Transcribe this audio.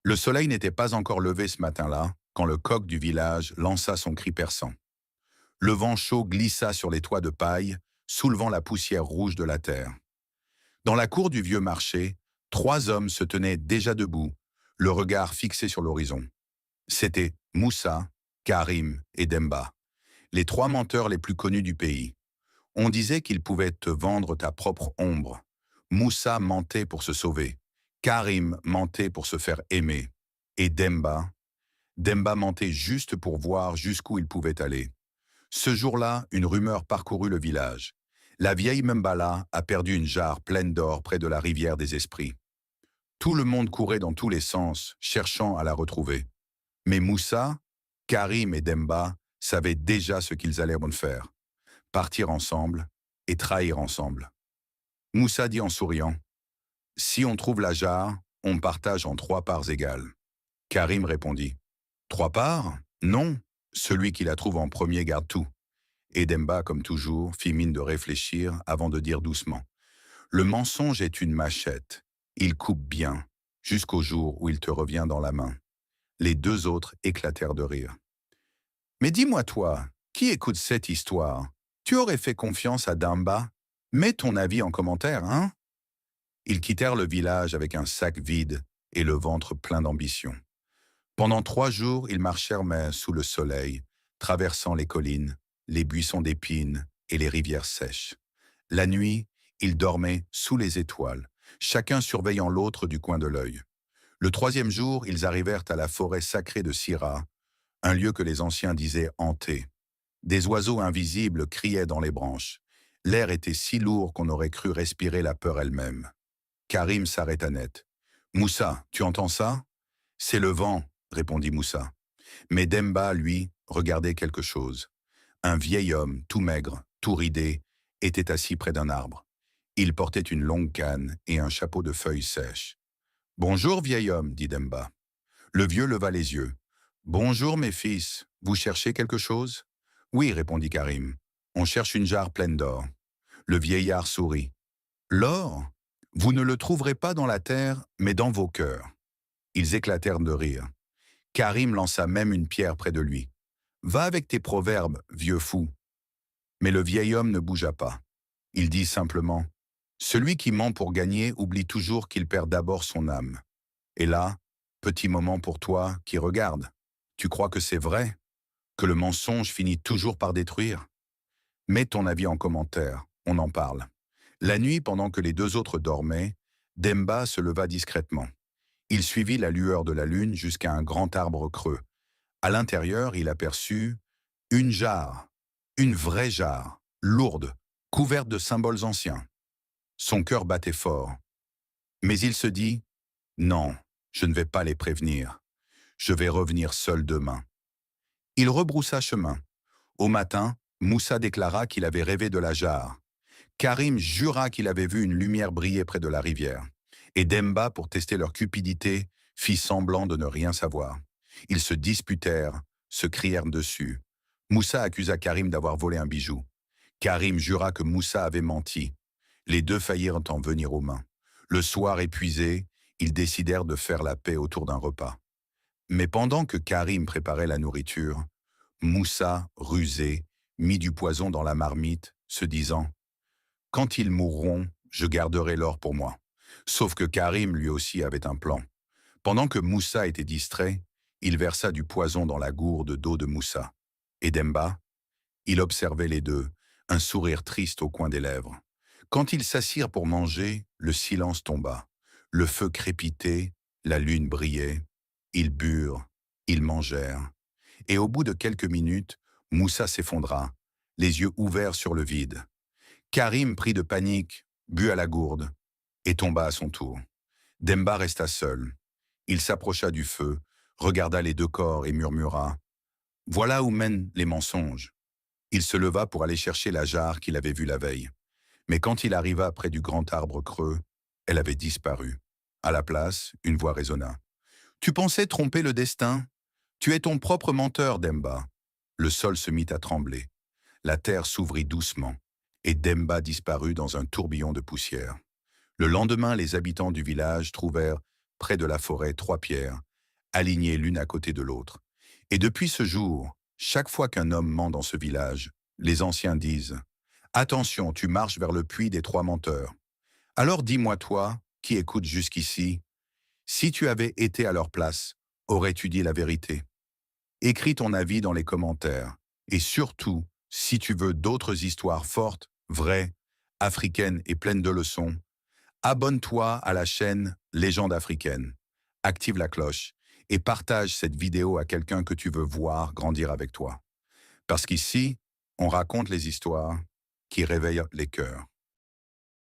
Le soleil n'était pas encore levé ce matin-là quand le coq du village lança son cri perçant. Le vent chaud glissa sur les toits de paille, soulevant la poussière rouge de la terre. Dans la cour du vieux marché, trois hommes se tenaient déjà debout, le regard fixé sur l'horizon. C'étaient Moussa, Karim et Demba, les trois menteurs les plus connus du pays. On disait qu'ils pouvaient te vendre ta propre ombre. Moussa mentait pour se sauver. Karim mentait pour se faire aimer. Et Demba mentait juste pour voir jusqu'où il pouvait aller. Ce jour-là, une rumeur parcourut le village. La vieille Mbala a perdu une jarre pleine d'or près de la rivière des esprits. Tout le monde courait dans tous les sens, cherchant à la retrouver. Mais Moussa, Karim et Demba savaient déjà ce qu'ils allaient en faire. Partir ensemble et trahir ensemble. Moussa dit en souriant, « Si on trouve la jarre, on partage en 3 parts égales. » Karim répondit, « 3 parts? Non, celui qui la trouve en premier garde tout. » Et Demba, comme toujours, fit mine de réfléchir avant de dire doucement, « Le mensonge est une machette. Il coupe bien, jusqu'au jour où il te revient dans la main. » Les deux autres éclatèrent de rire. « Mais dis-moi toi, qui écoute cette histoire? Tu aurais fait confiance à Demba? Mets ton avis en commentaire, hein ?» Ils quittèrent le village avec un sac vide et le ventre plein d'ambition. Pendant 3 jours, ils marchèrent mais sous le soleil, traversant les collines, les buissons d'épines et les rivières sèches. La nuit, ils dormaient sous les étoiles, chacun surveillant l'autre du coin de l'œil. Le 3e jour, ils arrivèrent à la forêt sacrée de Sira, un lieu que les anciens disaient hanté. Des oiseaux invisibles criaient dans les branches. L'air était si lourd qu'on aurait cru respirer la peur elle-même. Karim s'arrêta net. « Moussa, tu entends ça ?»« C'est le vent, » répondit Moussa. Mais Demba, lui, regardait quelque chose. Un vieil homme, tout maigre, tout ridé, était assis près d'un arbre. Il portait une longue canne et un chapeau de feuilles sèches. « Bonjour, vieil homme, » dit Demba. Le vieux leva les yeux. « Bonjour, mes fils, vous cherchez quelque chose ?»« Oui, » répondit Karim. « On cherche une jarre pleine d'or. » Le vieillard sourit. « L'or? Vous ne le trouverez pas dans la terre, mais dans vos cœurs. » Ils éclatèrent de rire. Karim lança même une pierre près de lui. « Va avec tes proverbes, vieux fou. » Mais le vieil homme ne bougea pas. Il dit simplement, « Celui qui ment pour gagner oublie toujours qu'il perd d'abord son âme. » Et là, petit moment pour toi qui regarde. Tu crois que c'est vrai? Que le mensonge finit toujours par détruire? Mets ton avis en commentaire, on en parle. La nuit, pendant que les deux autres dormaient, Demba se leva discrètement. Il suivit la lueur de la lune jusqu'à un grand arbre creux. À l'intérieur, il aperçut une jarre, une vraie jarre, lourde, couverte de symboles anciens. Son cœur battait fort. Mais il se dit, « Non, je ne vais pas les prévenir. Je vais revenir seul demain. » Il rebroussa chemin. Au matin, Moussa déclara qu'il avait rêvé de la jarre. Karim jura qu'il avait vu une lumière briller près de la rivière. Et Demba, pour tester leur cupidité, fit semblant de ne rien savoir. Ils se disputèrent, se crièrent dessus. Moussa accusa Karim d'avoir volé un bijou. Karim jura que Moussa avait menti. Les deux faillirent en venir aux mains. Le soir épuisé, ils décidèrent de faire la paix autour d'un repas. Mais pendant que Karim préparait la nourriture, Moussa, rusé, mit du poison dans la marmite, se disant « Quand ils mourront, je garderai l'or pour moi. » Sauf que Karim lui aussi avait un plan. Pendant que Moussa était distrait, il versa du poison dans la gourde d'eau de Moussa. Et Demba, il observait les deux, un sourire triste au coin des lèvres. Quand ils s'assirent pour manger, le silence tomba. Le feu crépitait, la lune brillait. Ils burent, ils mangèrent. Et au bout de quelques minutes, Moussa s'effondra, les yeux ouverts sur le vide. Karim, pris de panique, but à la gourde et tomba à son tour. Demba resta seul. Il s'approcha du feu, regarda les deux corps et murmura « Voilà où mènent les mensonges. » Il se leva pour aller chercher la jarre qu'il avait vue la veille. Mais quand il arriva près du grand arbre creux, elle avait disparu. À la place, une voix résonna. « Tu pensais tromper le destin? Tu es ton propre menteur, Demba. » Le sol se mit à trembler. La terre s'ouvrit doucement, et Demba disparut dans un tourbillon de poussière. Le lendemain, les habitants du village trouvèrent, près de la forêt, 3 pierres, alignées l'une à côté de l'autre. Et depuis ce jour, chaque fois qu'un homme ment dans ce village, les anciens disent « Attention, tu marches vers le puits des trois menteurs. » Alors dis-moi toi, qui écoutes jusqu'ici, si tu avais été à leur place, aurais-tu dit la vérité? Écris ton avis dans les commentaires. Et surtout, si tu veux d'autres histoires fortes, vraies, africaines et pleines de leçons, abonne-toi à la chaîne Légende africaine. Active la cloche et partage cette vidéo à quelqu'un que tu veux voir grandir avec toi. Parce qu'ici, on raconte les histoires qui réveillent les cœurs.